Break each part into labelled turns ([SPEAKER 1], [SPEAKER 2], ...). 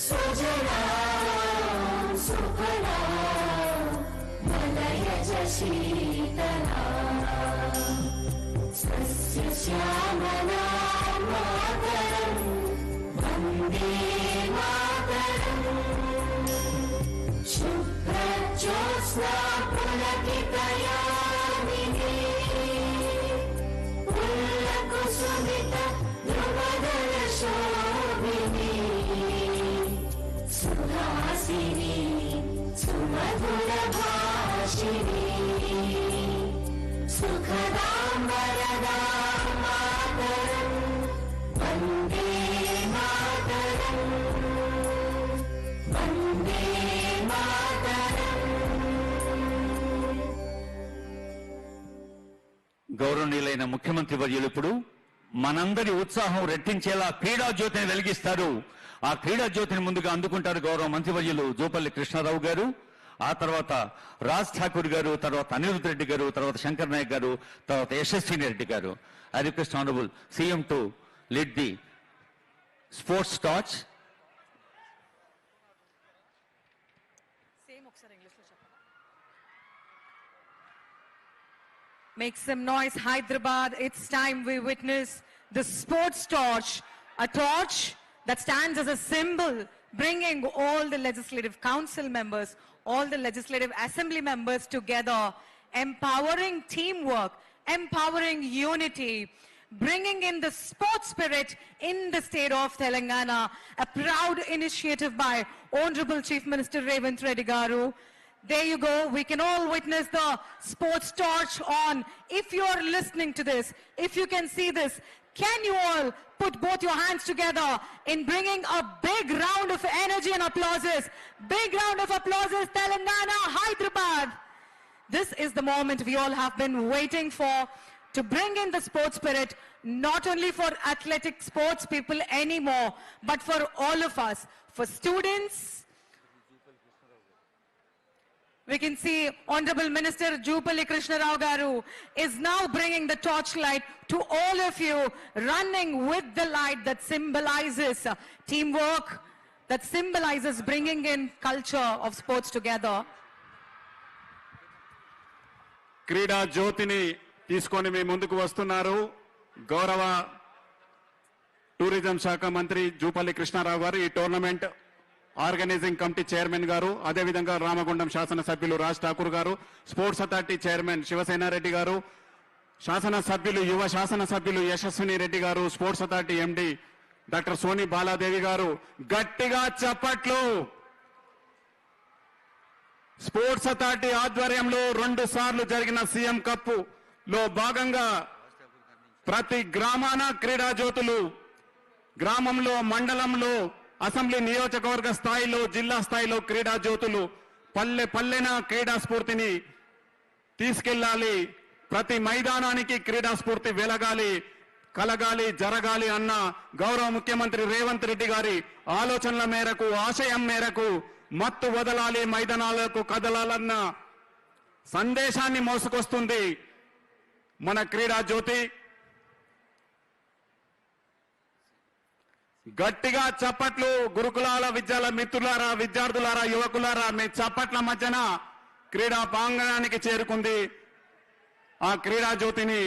[SPEAKER 1] स्वजना सुफला मलयज शीतला सस्य श्यामला मातरं वन्दे मातरं शुभ्रज्योत्स्ना पुलकितयामिनी पुल्लकुसुमित ध्रुवदल शोभिनी सुहासिनी सुमधुर भाषिणी सुखदां वरदां मातरं वन्दे मातरं वन्दे मातरं।
[SPEAKER 2] గౌరవనీయులైన ముఖ్యమంత్రి వర్యులు ఇప్పుడు మనందరి ఉత్సాహం రెట్టించేలా క్రీడా జ్యోతిని వెలిగిస్తారు. ఆ క్రీడా జ్యోతిని ముందుగా అందుకుంటారు గౌరవ మంత్రివర్యులు జూపల్లి కృష్ణారావు గారు, ఆ తర్వాత రాజ్ ఠాకూర్ గారు, తర్వాత అనిరుద్ రెడ్డి గారు, తర్వాత శంకర్ నాయక్ గారు, తర్వాత యశస్విని రెడ్డి గారు. I request honourable CM to lead the sports torch.
[SPEAKER 3] Make some noise, Hyderabad. It's time we witness the sports torch, a torch that stands as a symbol, bringing all the legislative council members, all the legislative assembly members together, empowering teamwork, empowering unity, bringing in the sports spirit in the state of Telangana, a proud initiative by Honorable Chief Minister Revanth Reddy Garu. There you go. We can all witness the sports torch on. If you're listening to this, if you can see this, can you all put both your hands together in bringing a big round of energy and applauses? Big round of applauses, Telangana, Hyderabad. This is the moment we all have been waiting for, to bring in the sports spirit, not only for athletic sports people anymore, but for all of us, for students. We can see Honorable Minister Jupalli Krishnarao Garu is now bringing the torchlight to all of you, running with the light that symbolizes teamwork, that symbolizes bringing in culture of sports together.
[SPEAKER 4] క్రీడా జ్యోతిని తీసుకొని మీ ముందుకు వస్తున్నారు గౌరవ tourism శాఖ మంత్రి జూపల్లి కృష్ణారావు గారు, ఈ టోర్నమెంట్ ఆర్గనైజింగ్ కమిటీ చైర్మన్ గారు, అదేవిధంగా రామగుండం శాసనసభ్యులు రాజ్ ఠాకూర్ గారు, స్పోర్ట్స్ అథారిటీ చైర్మన్ శివసేనారెడ్డి గారు, శాసనసభ్యులు యువ శాసనసభ్యులు యశస్విని రెడ్డి గారు, sports authority MD doctor Soni Baladevi గారు. గట్టిగా చప్పట్లు. స్పోర్ట్స్ అథారిటీ ఆధ్వర్యంలో 2 సార్లు జరిగిన సీఎం కప్ లో భాగంగా ప్రతి గ్రామాన క్రీడా జ్యోతులు, గ్రామంలో, మండలంలో, అసెంబ్లీ నియోజకవర్గ స్థాయిలో, జిల్లా స్థాయిలో క్రీడా జ్యోతులు పల్లె పల్లెన క్రీడా స్ఫూర్తిని తీసుకెళ్లాలి. ప్రతి మైదానానికి క్రీడా స్ఫూర్తి వెలగాలి, కలగాలి, జరగాలి అన్న గౌరవ ముఖ్యమంత్రి రేవంత్ రెడ్డి గారి ఆలోచనల మేరకు, ఆశయం మేరకు మత్తు వదలాలి, మైదానాలకు కదలాలన్న సందేశాన్ని మోసుకొస్తుంది మన క్రీడా జ్యోతి. గట్టిగా చప్పట్లు. గురుకులాల విద్యాల మిత్రులారా, విద్యార్థులారా, యువకులారా, మీ చప్పట్ల మధ్యన క్రీడా ప్రాంగణానికి చేరుకుంది. ఆ క్రీడా జ్యోతిని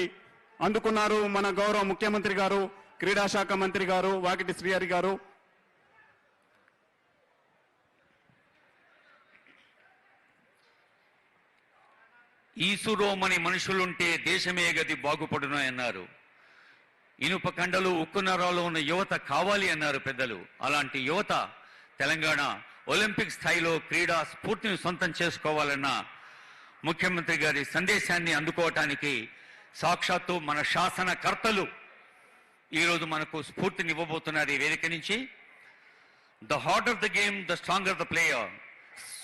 [SPEAKER 4] అందుకున్నారు మన గౌరవ ముఖ్యమంత్రి గారు, క్రీడా శాఖ మంత్రి గారు వాకిటి శ్రీహరి గారు.
[SPEAKER 2] ఈసురోమని మనుషులుంటే దేశమే గది బాగుపడును అన్నారు. ఇనుప కండలు, ఉక్కు నరాలు ఉన్న యువత కావాలి అన్నారు పెద్దలు. అలాంటి యువత తెలంగాణ ఒలింపిక్ స్థాయిలో క్రీడా స్ఫూర్తిని సొంతం చేసుకోవాలన్న ముఖ్యమంత్రి గారి సందేశాన్ని అందుకోవటానికి సాక్షాత్తు మన శాసనకర్తలు ఈరోజు మనకు స్ఫూర్తినివ్వబోతున్నారు ఈ వేదిక నుంచి. The harder the game, the stronger the player.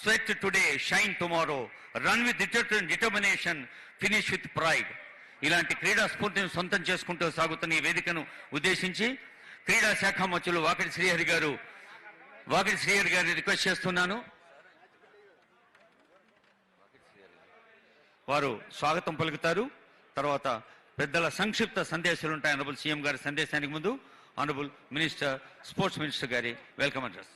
[SPEAKER 2] Sweat today, shine tomorrow, run with determination, finish with pride. ఇలాంటి క్రీడా స్ఫూర్తిని సొంతం చేసుకుంటూ సాగుతున్న ఈ వేదికను ఉద్దేశించి క్రీడా శాఖ మంత్రులు వాకిటి శ్రీహరి గారిని రిక్వెస్ట్ చేస్తున్నాను. వారు స్వాగతం పలుకుతారు. తర్వాత పెద్దల సంక్షిప్త సందేశాలు ఉంటాయి. ఆనరబుల్ సీఎం గారి సందేశానికి ముందు ఆనరబుల్ మినిస్టర్, స్పోర్ట్స్ మినిస్టర్ గారి వెల్కమ్ అడ్రస్.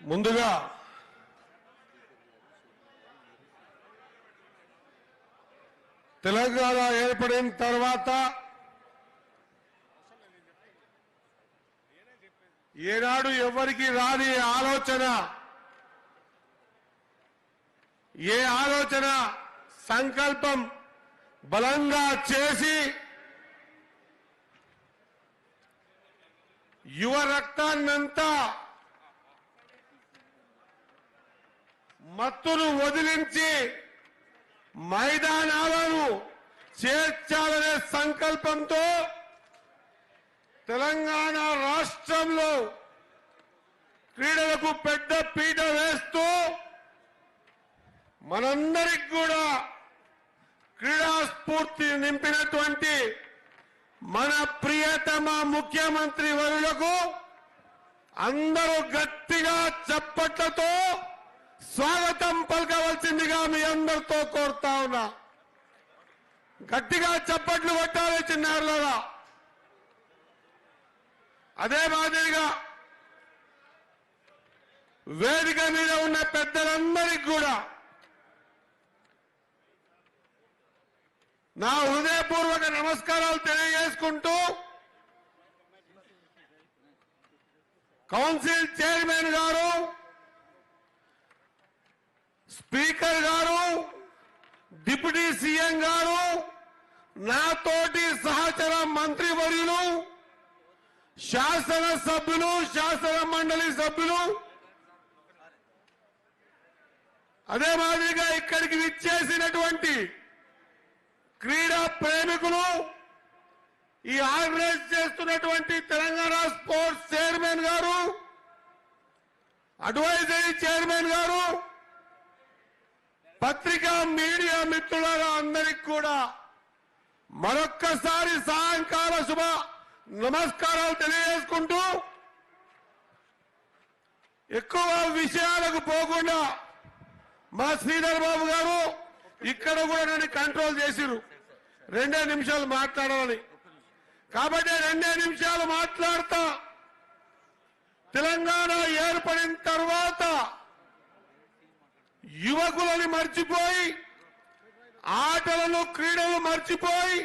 [SPEAKER 5] ముందుగా తెలంగాణ ఏర్పడిన తర్వాత ఏనాడు ఎవరికి రాని ఆలోచన, ఏ ఆలోచన సంకల్పం బలంగా చేసి యువ రక్తాన్నంతా మత్తును వదిలించి మైదానాలను చేర్చాలనే సంకల్పంతో తెలంగాణ రాష్ట్రంలో క్రీడలకు పెద్ద పీట వేస్తూ మనందరికి కూడా క్రీడా స్ఫూర్తి నింపినటువంటి మన ప్రియతమ ముఖ్యమంత్రి వర్యులకు అందరూ గట్టిగా చప్పట్లతో స్వాగతం పలకవలసిందిగా మీ అందరితో కోరుతా ఉన్నా. గట్టిగా చప్పట్లు కొట్టాలి చిన్నారులారా. అదే మాదిరిగా వేదిక మీద ఉన్న పెద్దలందరికీ కూడా నా హృదయపూర్వక నమస్కారాలు తెలియజేసుకుంటూ కౌన్సిల్ చైర్మన్ గారు, స్పీకర్ గారు, డిప్యూటీ సీఎం గారు, నాతోటి సహచర మంత్రివర్యులు, శాసన సభ్యులు, శాసన మండలి సభ్యులు, అదే మాదిరిగా ఇక్కడికి విచ్చేసినటువంటి క్రీడా ప్రేమికులు, ఈ ఆర్గనైజ్ చేస్తున్నటువంటి తెలంగాణ స్పోర్ట్స్ చైర్మన్ గారు, అడ్వైజరీ చైర్మన్ గారు, పత్రికా మీడియా మిత్రులారా అందరికి కూడా మరొక్కసారి సాయంకాల శుభ నమస్కారాలు తెలియజేసుకుంటూ ఎక్కువ విషయాలకు పోకుండా మా శ్రీధర్ బాబు గారు ఇక్కడ కూడా నన్ను కంట్రోల్ చేసిరు 2 నిమిషాలు మాట్లాడాలని. కాబట్టి 2 నిమిషాలు మాట్లాడతా. తెలంగాణ ఏర్పడిన తర్వాత యువకులని మర్చిపోయి, ఆటలను క్రీడలు మర్చిపోయి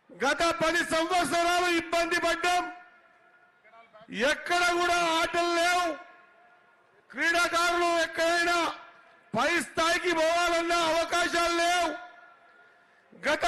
[SPEAKER 5] గత 10 సంవత్సరాలు ఇబ్బంది పడ్డాం. ఎక్కడ కూడా ఆటలు లేవు. క్రీడాకారులు ఎక్కడైనా పై స్థాయికి పోవాలన్న అవకాశాలు లేవు. గత